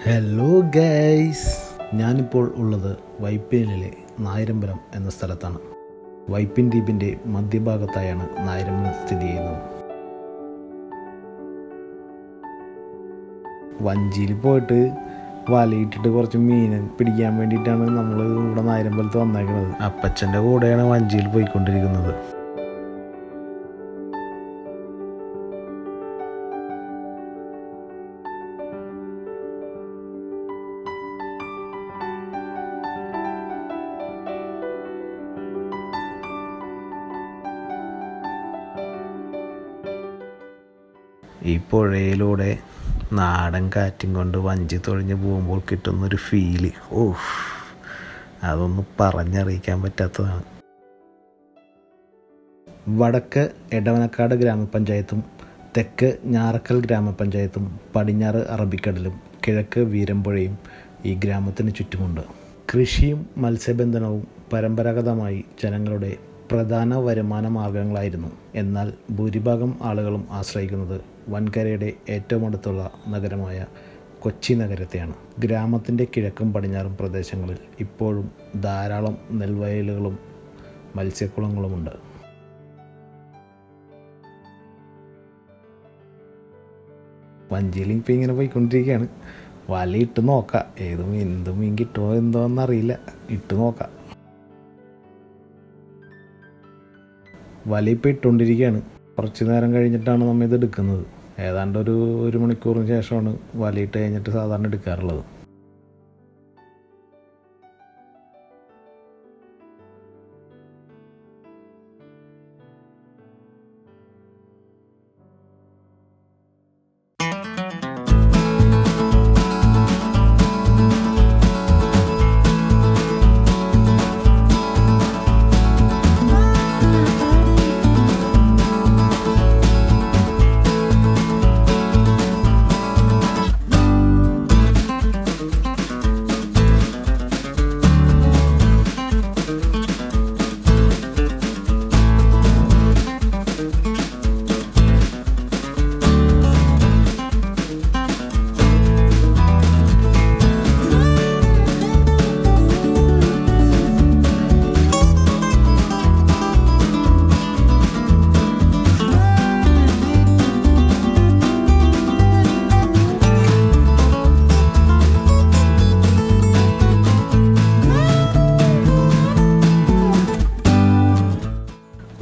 Hello guys, ഞാനിപ്പോൾ ഉള്ളത് വൈപ്പിനിലെ നായരമ്പലം എന്ന സ്ഥലത്താണ്. വൈപ്പിൻ ദ്വീപിൻ്റെ മധ്യഭാഗത്തായാണ് നായരമ്പലം സ്ഥിതി ചെയ്യുന്നത്. വഞ്ചിയിൽ പോയിട്ട് വലയിട്ടിട്ട് കുറച്ച് മീൻ പിടിക്കാൻ വേണ്ടിയിട്ടാണ് നമ്മൾ ഇവിടെ നായരമ്പലത്ത് വന്നേക്കുന്നത്. അപ്പച്ചൻ്റെ കൂടെയാണ് വഞ്ചിയിൽ പോയിക്കൊണ്ടിരിക്കുന്നത്. ഈ പുഴയിലൂടെ നാടൻ കാറ്റും കൊണ്ട് വഞ്ചി തുഴഞ്ഞ് പോകുമ്പോൾ കിട്ടുന്നൊരു ഫീല് അതൊന്നും പറഞ്ഞറിയിക്കാൻ പറ്റാത്തതാണ്. വടക്ക് എടവനക്കാട് ഗ്രാമപഞ്ചായത്തും തെക്ക് ഞാറക്കൽ ഗ്രാമപഞ്ചായത്തും പടിഞ്ഞാറ് അറബിക്കടലും കിഴക്ക് വീരമ്പുഴയും ഈ ഗ്രാമത്തിന് ചുറ്റുമുണ്ട്. കൃഷിയും മത്സ്യബന്ധനവും പരമ്പരാഗതമായി ജനങ്ങളുടെ പ്രധാന വരുമാന മാർഗങ്ങളായിരുന്നു. എന്നാൽ ഭൂരിഭാഗം ആളുകളും ആശ്രയിക്കുന്നത് വൻകരയുടെ ഏറ്റവും അടുത്തുള്ള നഗരമായ കൊച്ചി നഗരത്തെയാണ്. ഗ്രാമത്തിൻ്റെ കിഴക്കും പടിഞ്ഞാറും പ്രദേശങ്ങളിൽ ഇപ്പോഴും ധാരാളം നെൽവയലുകളും മത്സ്യക്കുളങ്ങളുമുണ്ട്. വഞ്ചിയിൽ ഇപ്പോൾ ഇങ്ങനെ പോയിക്കൊണ്ടിരിക്കുകയാണ്. വല ഇട്ട് നോക്കാം, എന്ത് മീൻ കിട്ടുമോ എന്തോന്നറിയില്ല. ഇട്ട് നോക്കാം. വല ഇപ്പോൾ ഇട്ടുകൊണ്ടിരിക്കുകയാണ്. കുറച്ച് നേരം കഴിഞ്ഞിട്ടാണ് നമ്മൾ ഇത് എടുക്കുന്നത്. ഏതാണ്ട് ഒരു മണിക്കൂറിന് ശേഷമാണ് വലയിട്ട് കഴിഞ്ഞിട്ട് സാധാരണ എടുക്കാറുള്ളത്.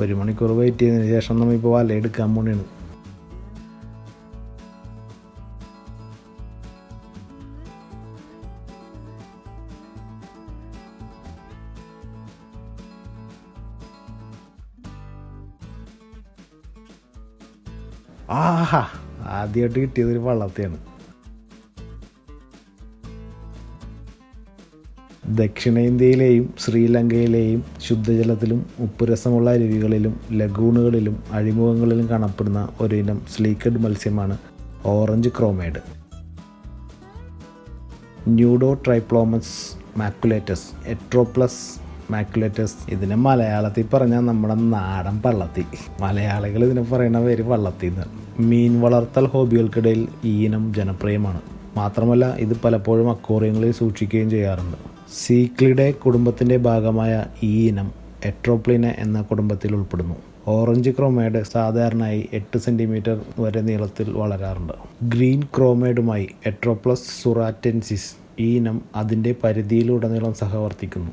ഒരു മണിക്കൂർ വെയിറ്റ് ചെയ്തതിന് ശേഷം നമ്മളിപ്പോൾ വല എടുക്കാൻ പോണെയാണ്. ആദ്യമായിട്ട് കിട്ടിയതൊരു വള്ളത്തെയാണ്. ദക്ഷിണേന്ത്യയിലെയും ശ്രീലങ്കയിലെയും ശുദ്ധജലത്തിലും ഉപ്പുരസമുള്ള അരുവികളിലും ലഗൂണുകളിലും അഴിമുഖങ്ങളിലും കാണപ്പെടുന്ന ഒരിനം സ്ലീക്കഡ് മത്സ്യമാണ് ഓറഞ്ച് ക്രോമേഡ്. ന്യൂഡോട്രൈപ്ലോമസ് മാക്കുലേറ്റസ്, എട്രോപ്ലസ് മാക്കുലേറ്റസ്. ഇതിനെ മലയാളത്തിൽ പറഞ്ഞാൽ നമ്മുടെ നാടൻ പള്ളത്തി. മലയാളികൾ ഇതിനെ പറയുന്ന പേര് വള്ളത്തി എന്നാണ്. മീൻ വളർത്തൽ ഹോബികൾക്കിടയിൽ ഈ ഇനം ജനപ്രിയമാണ്. മാത്രമല്ല ഇത് പലപ്പോഴും അക്വേറിയങ്ങളിൽ സൂക്ഷിക്കുകയും ചെയ്യാറുണ്ട്. സീക്ലിഡെ കുടുംബത്തിൻ്റെ ഭാഗമായ ഈ ഇനം എട്രോപ്ലിന എന്ന കുടുംബത്തിൽ ഉൾപ്പെടുന്നു. ഓറഞ്ച് ക്രോമേഡ് സാധാരണയായി 8 സെൻറ്റിമീറ്റർ വരെ നീളത്തിൽ വളരാറുണ്ട്. ഗ്രീൻ ക്രോമേഡുമായി എട്രോപ്ലസ് സുറാറ്റൻസിസ് ഈ ഇനം അതിൻ്റെ പരിധിയിലുടനീളം സഹവർത്തിക്കുന്നു.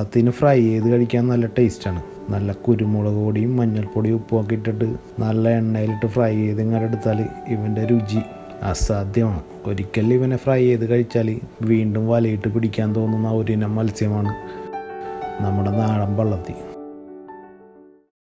വള്ളത്തിന് ഫ്രൈ ചെയ്ത് കഴിക്കാൻ നല്ല ടേസ്റ്റാണ്. നല്ല കുരുമുളക് പൊടിയും മഞ്ഞൾപ്പൊടിയും ഉപ്പുമൊക്കെ ഇട്ടിട്ട് നല്ല എണ്ണയിലിട്ട് ഫ്രൈ ചെയ്ത് ഇങ്ങനെ എടുത്താൽ ഇവൻ്റെ രുചി അസാധ്യമാണ്. ഒരിക്കലും ഇവനെ ഫ്രൈ ചെയ്ത് കഴിച്ചാൽ വീണ്ടും വലയിട്ട് പിടിക്കാൻ തോന്നുന്ന ഒരിനം മത്സ്യമാണ് നമ്മുടെ നാടൻ പള്ളത്തി.